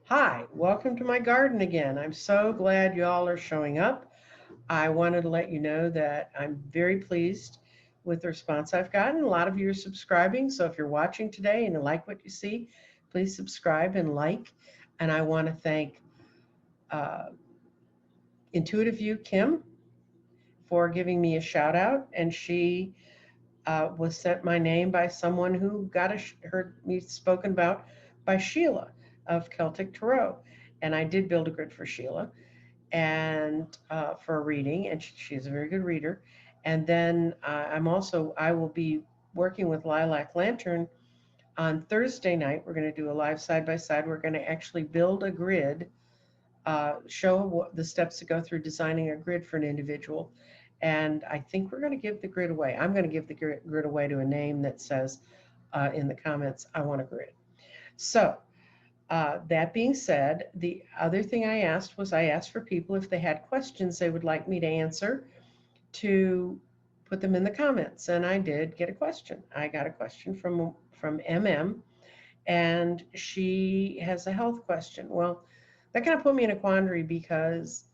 Hi, welcome to my garden again. I'm so glad you all are showing up. I wanted to let you know that I'm very pleased with the response I've gotten. A lot of you are subscribing, so if you're watching today and you like what you see, please subscribe and like. And I want to thank uh, Intuitive You Kim for giving me a shout out, and she was sent my name by someone who heard me spoken about by Sheila of Celtic Tarot. And I did build a grid for Sheila and for a reading, and she's a very good reader. And then I will be working with Lilac Lantern on Thursday night. We're going to do a live side by side. We're going to actually build a grid, show what the steps to go through designing a grid for an individual. And I think we're going to give the grid away. I'm going to give the grid away to a name that says in the comments, I want a grid. So that being said, the other thing I asked for people if they had questions they would like me to answer to put them in the comments. And I did get a question. I got a question from MM, and she has a health question. Well, that kind of put me in a quandary because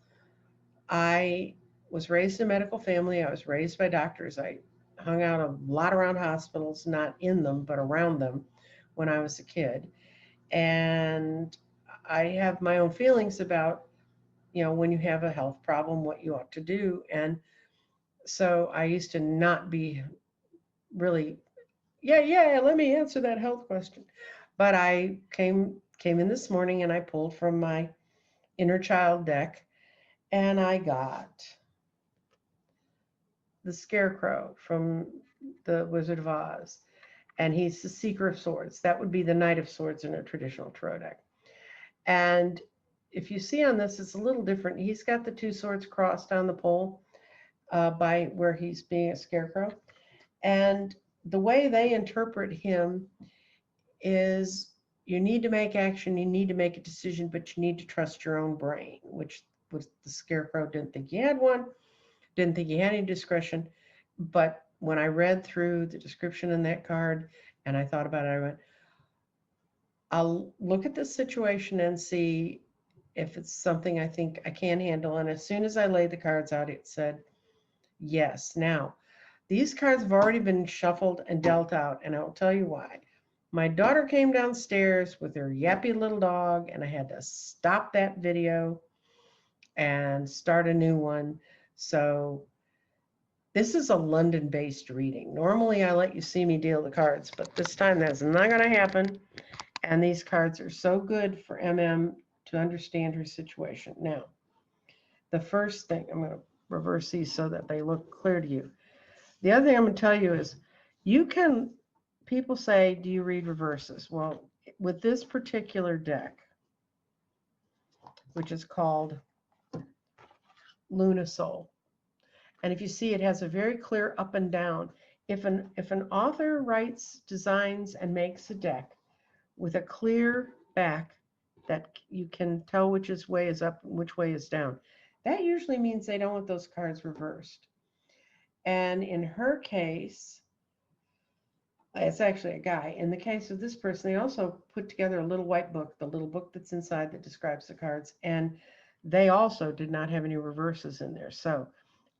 I was raised in a medical family. I was raised by doctors. I hung out a lot around hospitals, not in them, but around them when I was a kid. And I have my own feelings about, when you have a health problem, what you ought to do. And so I used to not be really, yeah, let me answer that health question. But I came in this morning and I pulled from my inner child deck and I got the Scarecrow from the Wizard of Oz. And he's the Seeker of Swords. That would be the Knight of Swords in a traditional tarot deck. And if you see on this, it's a little different. He's got the two swords crossed on the pole by where he's being a scarecrow. And the way they interpret him is you need to make action, you need to make a decision, but you need to trust your own brain, which was the scarecrow didn't think he had one, didn't think he had any discretion. But when I read through the description in that card and I thought about it, I went, I'll look at this situation and see if it's something I think I can handle. And as soon as I laid the cards out, it said yes. Now, these cards have already been shuffled and dealt out, and I'll tell you why. My daughter came downstairs with her yappy little dog, and I had to stop that video and start a new one. So this is a London-based reading. Normally, I let you see me deal the cards, but this time that's not going to happen. And these cards are so good for MM to understand her situation. Now, the first thing, I'm going to reverse these so that they look clear to you. The other thing I'm going to tell you is people say, do you read reverses? Well, with this particular deck, which is called Lunasol, and if you see, it has a very clear up and down. If an author writes, designs, and makes a deck with a clear back that you can tell which way is up and which way is down, that usually means they don't want those cards reversed. And in her case, it's actually a guy. In the case of this person, they also put together a little white book, the little book that's inside that describes the cards, and they also did not have any reverses in there. So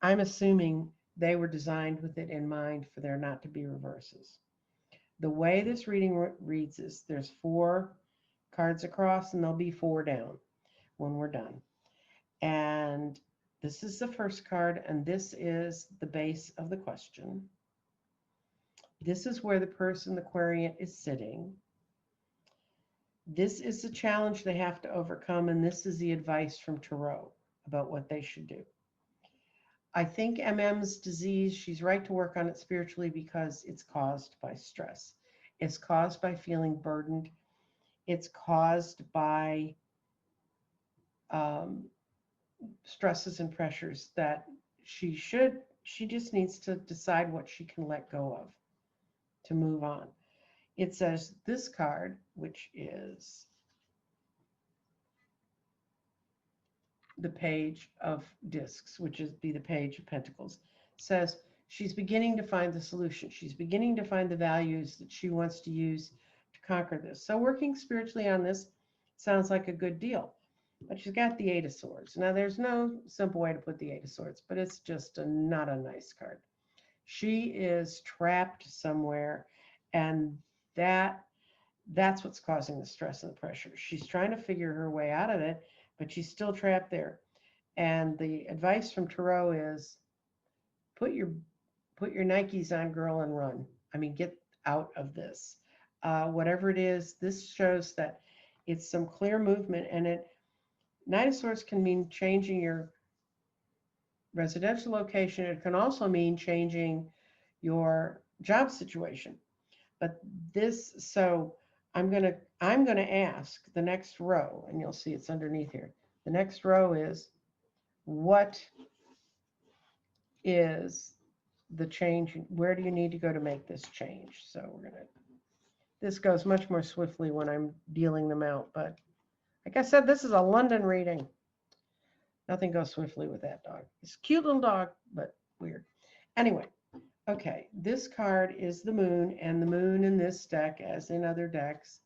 I'm assuming they were designed with it in mind for there not to be reverses. The way this reading reads is there's 4 cards across and there'll be 4 down when we're done. And this is the first card, and this is the base of the question. This is where the person, the querent, is sitting. This is the challenge they have to overcome, and this is the advice from Tarot about what they should do. I think MM's disease, she's right to work on it spiritually because it's caused by stress. It's caused by feeling burdened. It's caused by stresses and pressures that she just needs to decide what she can let go of to move on. It says this card, which is the Page of Discs, which is the Page of Pentacles, says she's beginning to find the solution. She's beginning to find the values that she wants to use to conquer this. So working spiritually on this, sounds like a good deal. But she's got the Eight of Swords. Now, there's no simple way to put the Eight of Swords, but it's just not a nice card. She is trapped somewhere, and that that's what's causing the stress and the pressure. She's trying to figure her way out of it, but she's still trapped there. And the advice from Tarot is put your put your Nikes on, girl, and run. I mean, get out of this. Whatever it is, this shows that it's some clear movement, and it Nine of Swords can mean changing your residential location. It can also mean changing your job situation. But this, so I'm gonna ask the next row, and you'll see it's underneath here. The next row is what is the change? Where do you need to go to make this change? So this goes much more swiftly when I'm dealing them out. But like I said, this is a London reading. Nothing goes swiftly with that dog. It's a cute little dog, but weird. Anyway, okay, this card is the moon, and the moon in this deck, as in other decks,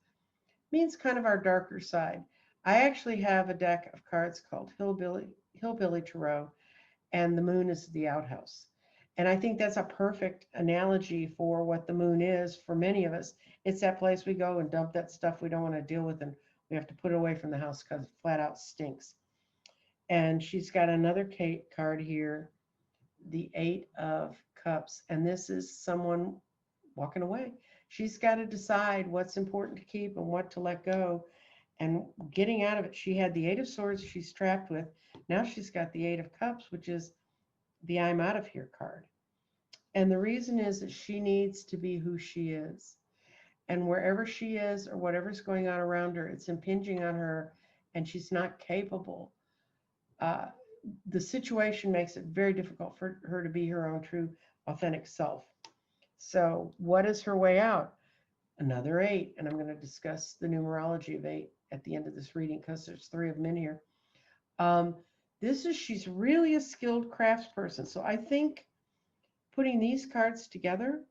means kind of our darker side. I actually have a deck of cards called Hillbilly Tarot, and the moon is the outhouse. And I think that's a perfect analogy for what the moon is for many of us. It's that place we go and dump that stuff we don't want to deal with, and we have to put it away from the house because it flat out stinks. And she's got another card here, the Eight of Cups, and this is someone walking away. She's got to decide what's important to keep and what to let go and getting out of it. She had the Eight of Swords she's trapped with. Now she's got the Eight of Cups, which is the I'm out of here card. And the reason is that she needs to be who she is. And wherever she is or whatever's going on around her, it's impinging on her and she's not capable. The situation makes it very difficult for her to be her own true, authentic self. So what is her way out? Another 8, and I'm going to discuss the numerology of 8 at the end of this reading because there's 3 of them in here. She's really a skilled craftsperson. So I think putting these cards together,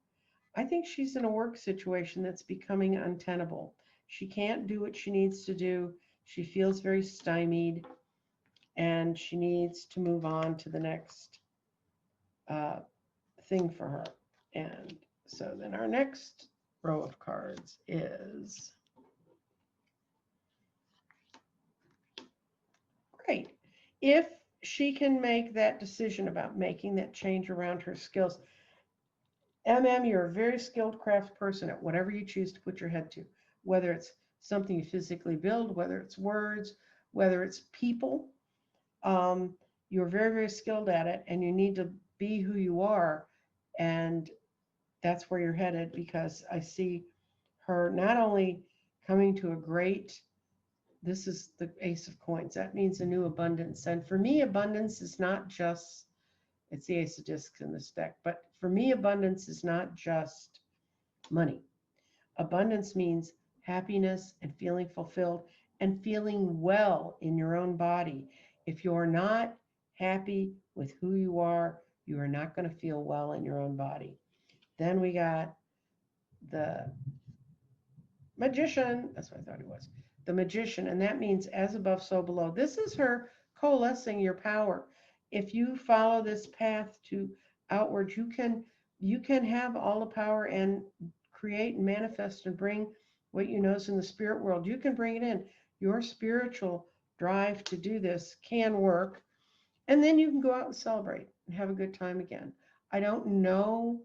I think she's in a work situation that's becoming untenable. She can't do what she needs to do. She feels very stymied, and she needs to move on to the next thing for her. And so then our next row of cards is great. If she can make that decision about making that change around her skills, you're a very skilled craftsperson at whatever you choose to put your head to, whether it's something you physically build, whether it's words, whether it's people. You're very, very skilled at it, and you need to be who you are, and that's where you're headed, because I see her not only coming to a great, this is the Ace of Coins. That means a new abundance. And for me, abundance is not just, it's the Ace of Discs in this deck, but for me, abundance is not just money. Abundance means happiness and feeling fulfilled and feeling well in your own body. If you're not happy with who you are not going to feel well in your own body. Then we got the Magician. That's what I thought it was. The Magician, and that means as above, so below. This is her coalescing your power. If you follow this path to outward, you can have all the power and create and manifest and bring what you know is in the spirit world. You can bring it in. Your spiritual drive to do this can work, and then you can go out and celebrate and have a good time again. I don't know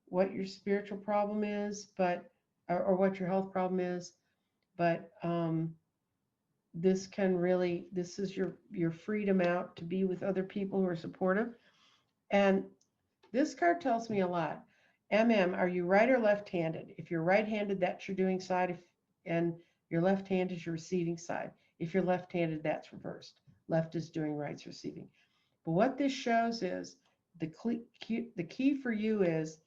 what your spiritual problem is, but or what your health problem is, but this is your freedom out to be with other people who are supportive. And this card tells me a lot. Are you right or left-handed? If you're right-handed, that's your doing side, and your left hand is your receiving side. If you're left-handed, that's reversed. Left is doing, right's receiving. But what this shows is the key for you is,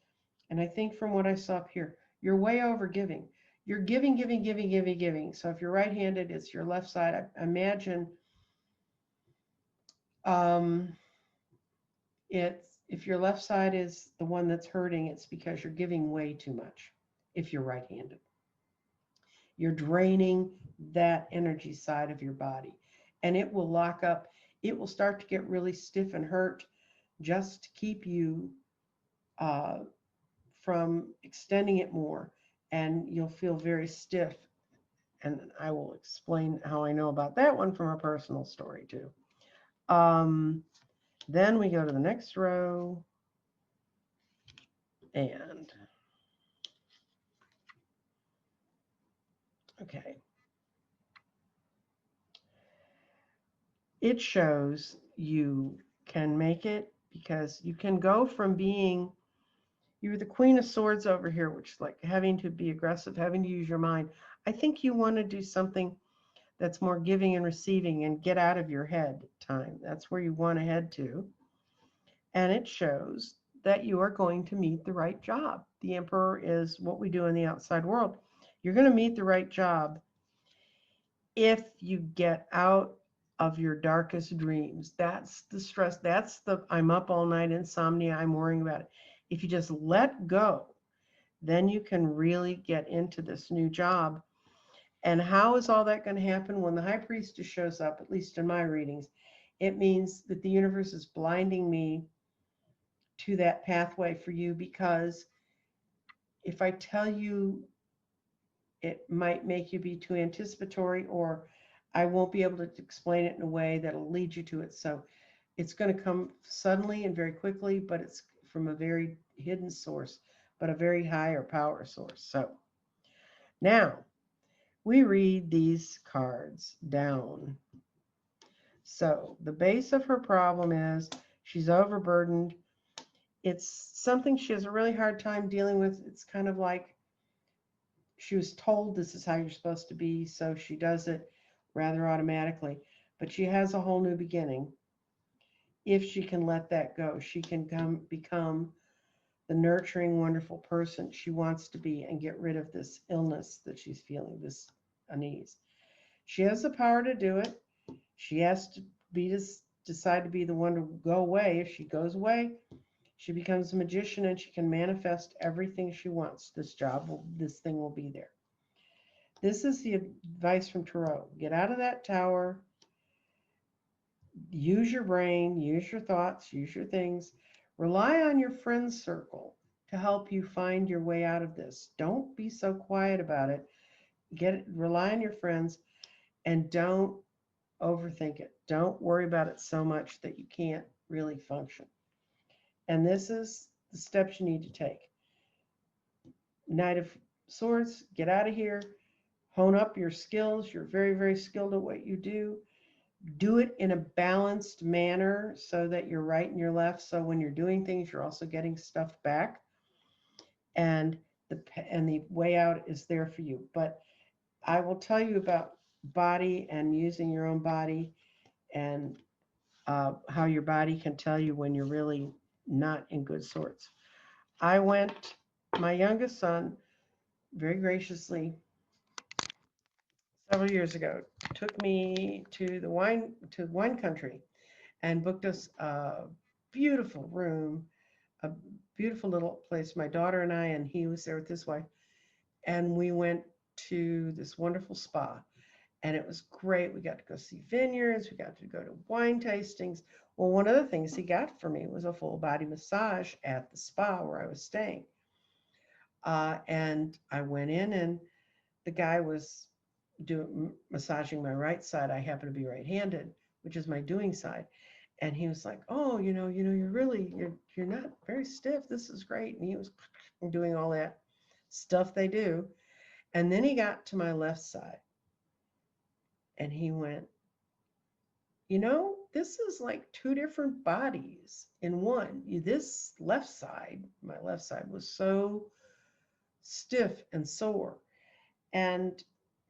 and I think from what I saw up here, you're way over giving. You're giving, giving, giving, giving, giving. So if you're right-handed, it's your left side. I imagine if your left side is the one that's hurting, it's because you're giving way too much if you're right-handed. You're draining that energy side of your body. And it will lock up. It will start to get really stiff and hurt just to keep you uh, from extending it more. And you'll feel very stiff. And I will explain how I know about that one from a personal story too. Um, then we go to the next row. And okay, it shows you can make it because you can go from being you're the Queen of Swords over here, which is like having to be aggressive, having to use your mind. I think you want to do something that's more giving and receiving and get out of your head time. That's where you want to head to. And it shows that you are going to meet the right job. The Emperor is what we do in the outside world. You're going to meet the right job if you get out of your darkest dreams. That's the stress. That's the I'm up all night insomnia. I'm worrying about it. If you just let go, then you can really get into this new job. And how is all that going to happen? When the high priestess shows up, at least in my readings, it means that the universe is blinding me to that pathway for you, because if I tell you, it might make you be too anticipatory, or I won't be able to explain it in a way that'll lead you to it. So it's going to come suddenly and very quickly, but it's from a very hidden source, but a very higher power source. So now we read these cards down. So the base of her problem is she's overburdened. It's something she has a really hard time dealing with. It's kind of like she was told this is how you're supposed to be, so she does it rather automatically. But she has a whole new beginning. If she can let that go, she can become the nurturing, wonderful person she wants to be and get rid of this illness that she's feeling, this unease. She has the power to do it. She has to decide to be the one to go away. If she goes away, she becomes a magician and she can manifest everything she wants. This thing will be there. This is the advice from Tarot. Get out of that tower. Use your brain, use your thoughts, use your things. Rely on your friend circle to help you find your way out of this. Don't be so quiet about it. Rely on your friends, and don't overthink it. Don't worry about it so much that you can't really function. And this is the steps you need to take. Knight of Swords, get out of here. Hone up your skills. You're very, very skilled at what you do. Do it in a balanced manner so that you're right and you're left. So when you're doing things, you're also getting stuff back. And the way out is there for you. But I will tell you about body and using your own body, and how your body can tell you when you're really not in good sorts. My youngest son, very graciously, several years ago, took me to wine country and booked us a beautiful room, a beautiful little place. My daughter and I, and he was there with his wife, and we went to this wonderful spa. And it was great. We got to go see vineyards. We got to go to wine tastings. Well, one of the things he got for me was a full body massage at the spa where I was staying. And I went in, and the guy was massaging my right side. I happen to be right-handed, which is my doing side. And he was like, "Oh, you're not very stiff. This is great." And he was doing all that stuff they do. And then he got to my left side, and he went, this is like two different bodies in one. This left side, my left side, was so stiff and sore. And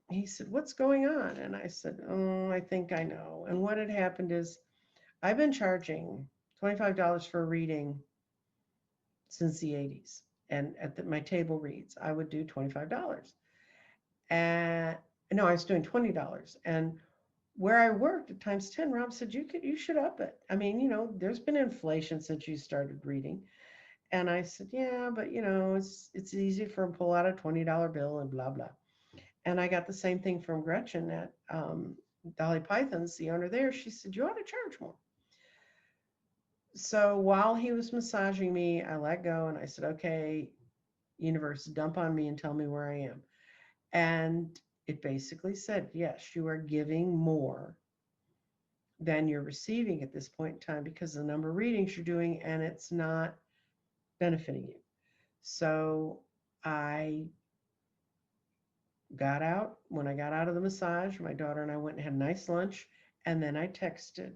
he said, "What's going on?" And I said, "Oh, I think I know." And what had happened is I've been charging $25 for a reading since the 80s. And my table reads, I would do $25. And no, I was doing $20. And where I worked at times 10, Rob said, you should up it. I mean, there's been inflation since you started reading. And I said, yeah, but it's easy for him to pull out a $20 bill and blah, blah. And I got the same thing from Gretchen at Dolly Python's, the owner there. She said, you ought to charge more. So while he was massaging me, I let go and I said, okay, universe, dump on me and tell me where I am. And it basically said, yes, you are giving more than you're receiving at this point in time because of the number of readings you're doing and it's not benefiting you. So I got out. When I got out of the massage, my daughter and I went and had a nice lunch. And then I texted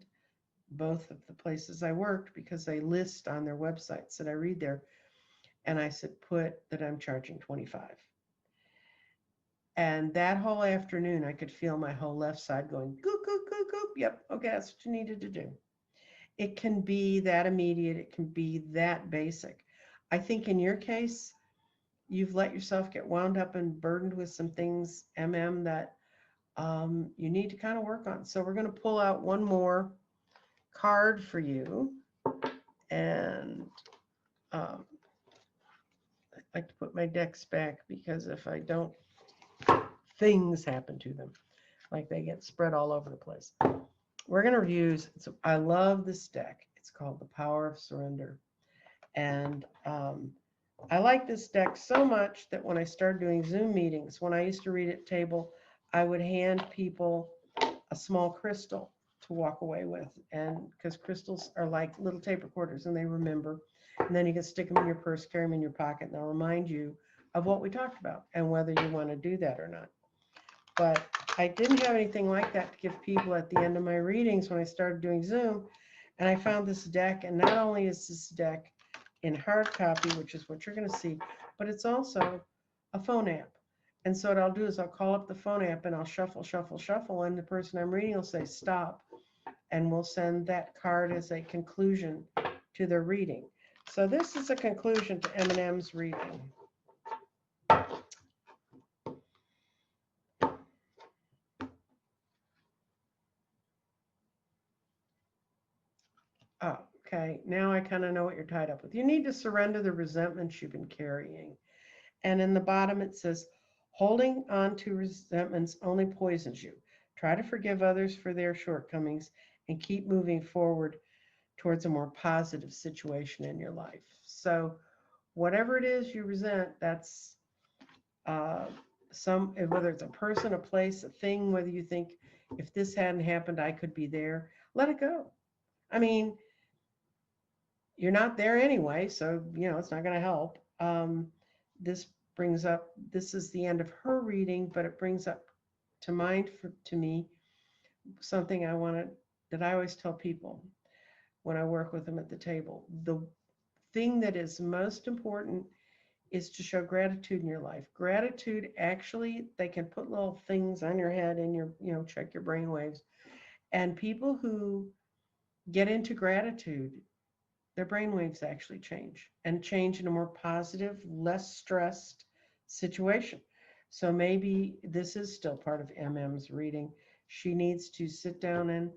both of the places I worked because they list on their websites that I read there. And I said, put that I'm charging 25. And that whole afternoon, I could feel my whole left side going, goop, goop, goop, goop. Yep, okay, that's what you needed to do. It can be that immediate. It can be that basic. I think in your case, you've let yourself get wound up and burdened with some things, that you need to kind of work on. So we're going to pull out one more card for you. And I like to put my decks back because if I don't, things happen to them. Like they get spread all over the place. We're going to use, I love this deck. It's called The Power of Surrender. And I like this deck so much that when I started doing Zoom meetings, when I used to read at table, I would hand people a small crystal to walk away with. And because crystals are like little tape recorders and they remember. And then you can stick them in your purse, carry them in your pocket, and they'll remind you of what we talked about and whether you want to do that or not. But I didn't have anything like that to give people at the end of my readings when I started doing Zoom. And I found this deck, and not only is this deck in hard copy, which is what you're going to see, but it's also a phone app. And so what I'll do is I'll call up the phone app and I'll shuffle, shuffle, shuffle, and the person I'm reading will say stop, and we'll send that card as a conclusion to their reading. So this is a conclusion to M&M's reading. Oh, okay, now I kind of know what you're tied up with. You need to surrender the resentments you've been carrying. And in the bottom it says, holding on to resentments only poisons you. Try to forgive others for their shortcomings and keep moving forward towards a more positive situation in your life. So whatever it is you resent, that's whether it's a person, a place, a thing, whether you think if this hadn't happened, I could be there, let it go. I mean, you're not there anyway, so, it's not going to help. This brings up, this is the end of her reading, but it brings up to mind to me something that I always tell people when I work with them at the table. The thing that is most important is to show gratitude in your life. Gratitude, actually, they can put little things on your head and check your brain waves. And people who get into gratitude, their brain waves actually change in a more positive, less stressed situation. So maybe this is still part of MM's reading. She needs to sit down and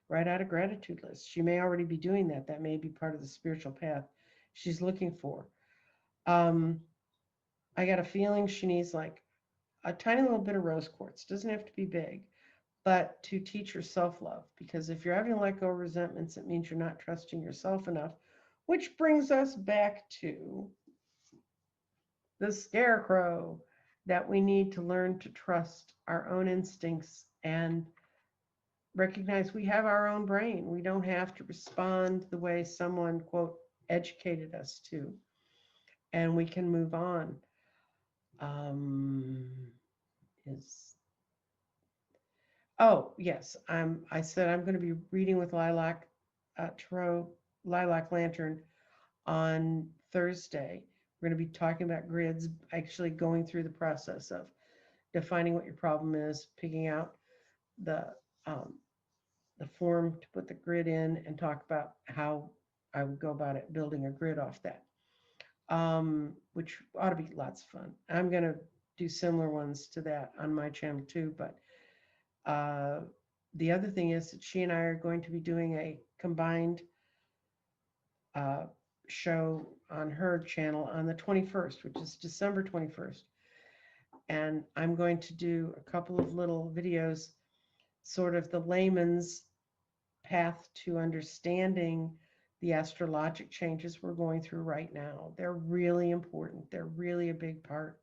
write out a gratitude list. She may already be doing that. That may be part of the spiritual path she's looking for. I got a feeling she needs like a tiny little bit of rose quartz. Doesn't have to be big, but to teach her self-love. Because if you're having to let go of resentments, it means you're not trusting yourself enough, which brings us back to the scarecrow, that we need to learn to trust our own instincts and recognize we have our own brain. We don't have to respond the way someone, quote, educated us to, and we can move on. Oh, yes, I said I'm going to be reading with Lilac Tarot, Lilac Lantern on Thursday. We're going to be talking about grids, actually going through the process of defining what your problem is, picking out the form to put the grid in, and talk about how I would go about it, building a grid off that, which ought to be lots of fun. I'm going to do similar ones to that on my channel too, but the other thing is that she and I are going to be doing a combined show on her channel on the 21st, which is December 21st. And I'm going to do a couple of little videos, sort of the layman's path to understanding the astrologic changes we're going through right now. They're really important. They're really a big part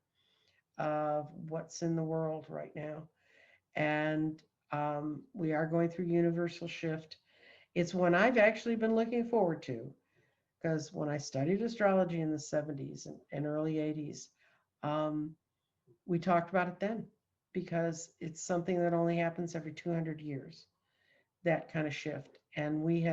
of what's in the world right now. And we are going through universal shift. It's one I've actually been looking forward to because when I studied astrology in the 70s and early 80s, um, we talked about it then because it's something that only happens every 200 years, that kind of shift. And we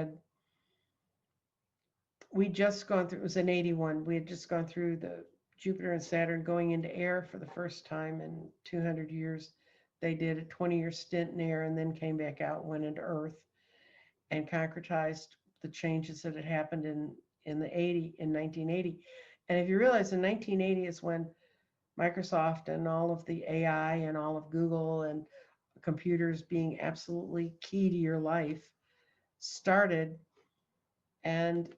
just gone through, it was in 81, we had just gone through the Jupiter and Saturn going into air for the first time in 200 years. They did a 20-year stint in air and then came back out, went into Earth, and concretized the changes that had happened in 1980. And if you realize in 1980 is when Microsoft and all of the AI and all of Google and computers being absolutely key to your life started, and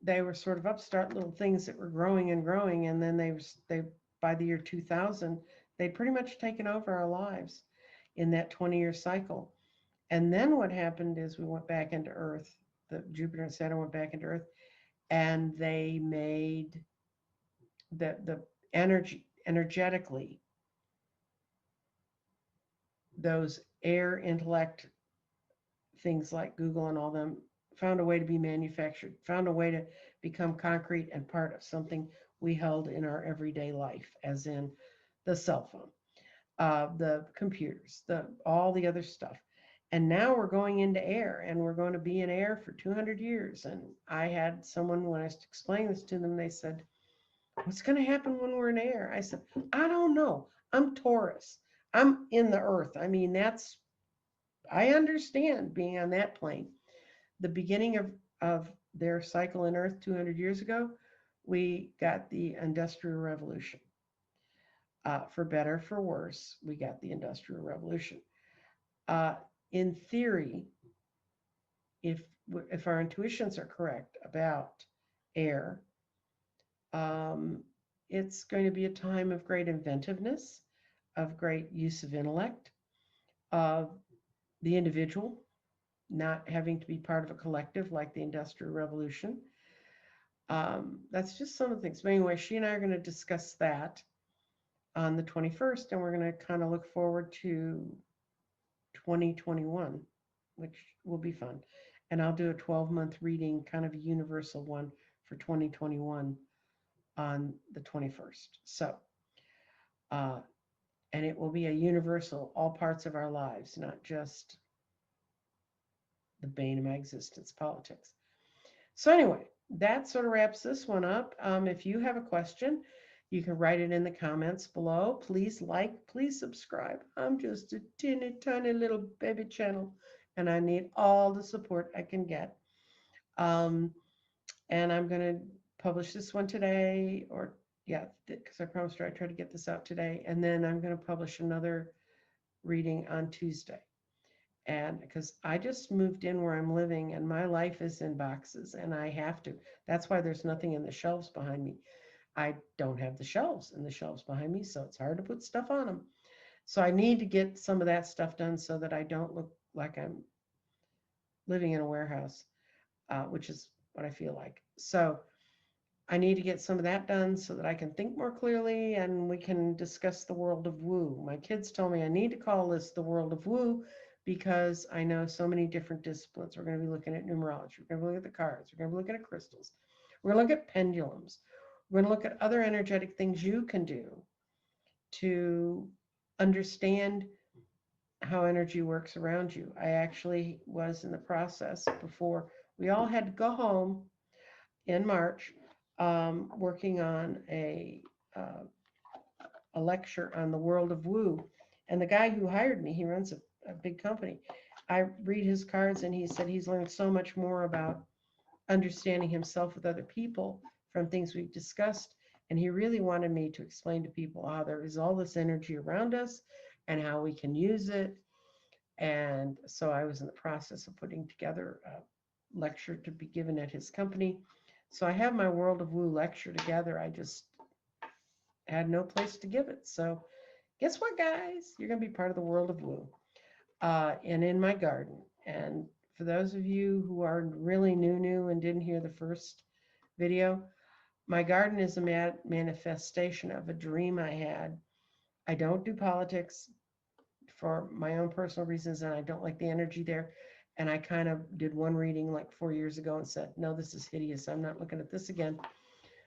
they were sort of upstart little things that were growing and growing, and then they by the year 2000 they'd pretty much taken over our lives in that 20-year cycle. And then what happened is we went back into Earth. The Jupiter and Saturn went back into Earth, and they made the energetically, those air intellect things like Google and all them found a way to be manufactured, found a way to become concrete and part of something we held in our everyday life, as in the cell phone, the computers, all the other stuff. And now we're going into air, and we're going to be in air for 200 years. And I had someone, when I was explaining this to them, they said, "What's going to happen when we're in air?" I said, "I don't know. I'm Taurus. I'm in the earth. I mean, I understand being on that plane." The beginning of their cycle in Earth 200 years ago, we got the Industrial Revolution. For better, for worse, we got the Industrial Revolution. Uh, in theory, if if our intuitions are correct about air, um, it's going to be a time of great inventiveness, of great use of intellect, of the individual not having to be part of a collective like the Industrial Revolution. That's just some of the things. But anyway, she and I are going to discuss that on the 21st, and we're going to kind of look forward to 2021, which will be fun. And I'll do a 12-month reading, kind of a universal one for 2021 on the 21st. So, and it will be a universal, all parts of our lives, not just the bane of my existence, politics. So anyway, that sort of wraps this one up. If you have a question, you can write it in the comments below. Please like, please subscribe. I'm just a teeny tiny little baby channel, and I need all the support I can get. And I'm going to publish this one today, or yeah, because I promised her I'd try to get this out today. And then I'm going to publish another reading on Tuesday. And because I just moved in where I'm living, and my life is in boxes, and I have to. That's why there's nothing in the shelves behind me. I don't have the shelves in the shelves behind me, so it's hard to put stuff on them. So I need to get some of that stuff done so that I don't look like I'm living in a warehouse, which is what I feel like. So I need to get some of that done so that I can think more clearly and we can discuss the world of woo. My kids told me I need to call this the world of woo because I know so many different disciplines. We're going to be looking at numerology. We're going to look at the cards. We're going to be looking at crystals. We're going to look at pendulums. We're going to look at other energetic things you can do to understand how energy works around you. I actually was in the process before we all had to go home in March, working on a lecture on the world of woo. And the guy who hired me, he runs a big company. I read his cards, and he said he's learned so much more about understanding himself with other people from things we've discussed. And he really wanted me to explain to people how there is all this energy around us and how we can use it. And so I was in the process of putting together a lecture to be given at his company. So I have my World of Woo lecture together. I just had no place to give it. So guess what, guys? You're going to be part of the world of woo and in my garden. And for those of you who are really new and didn't hear the first video, my garden is a manifestation of a dream I had. I don't do politics for my own personal reasons, and I don't like the energy there. And I kind of did one reading like 4 years ago and said, no, this is hideous. I'm not looking at this again.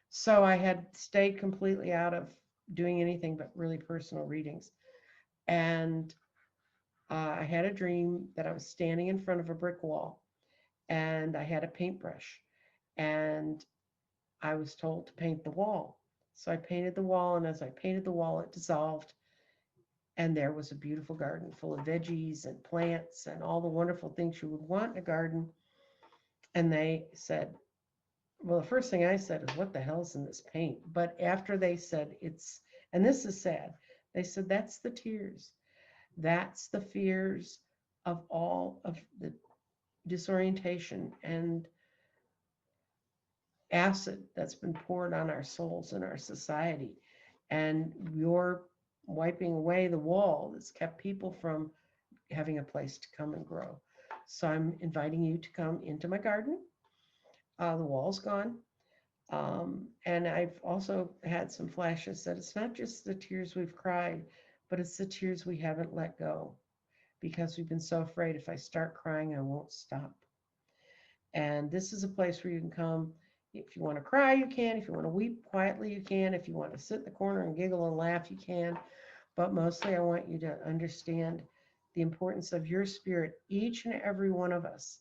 So I had stayed completely out of doing anything but really personal readings. And I had a dream that I was standing in front of a brick wall and I had a paintbrush and I was told to paint the wall. So I painted the wall, and as I painted the wall, it dissolved. And there was a beautiful garden full of veggies and plants and all the wonderful things you would want in a garden. And they said, well, the first thing I said is, what the hell's in this paint? But after they said and this is sad, they said, that's the tears. That's the fears of all of the disorientation and acid that's been poured on our souls and our society. And you're wiping away the wall that's kept people from having a place to come and grow. So I'm inviting you to come into my garden. The wall's gone. And I've also had some flashes that it's not just the tears we've cried, but it's the tears we haven't let go because we've been so afraid if I start crying, I won't stop. And this is a place where you can come. If you want to cry, you can. If you want to weep quietly, you can. If you want to sit in the corner and giggle and laugh, you can. But mostly, I want you to understand the importance of your spirit. Each and every one of us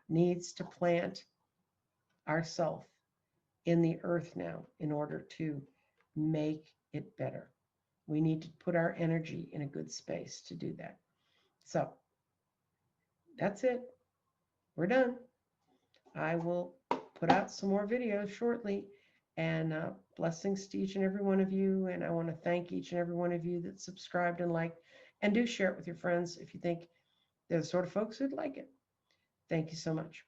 needs to plant ourself in the earth now in order to make it better. We need to put our energy in a good space to do that. So that's it. We're done. I will put out some more videos shortly, and blessings to each and every one of you. And I want to thank each and every one of you that subscribed and liked, and do share it with your friends if you think they're the sort of folks who'd like it. Thank you so much.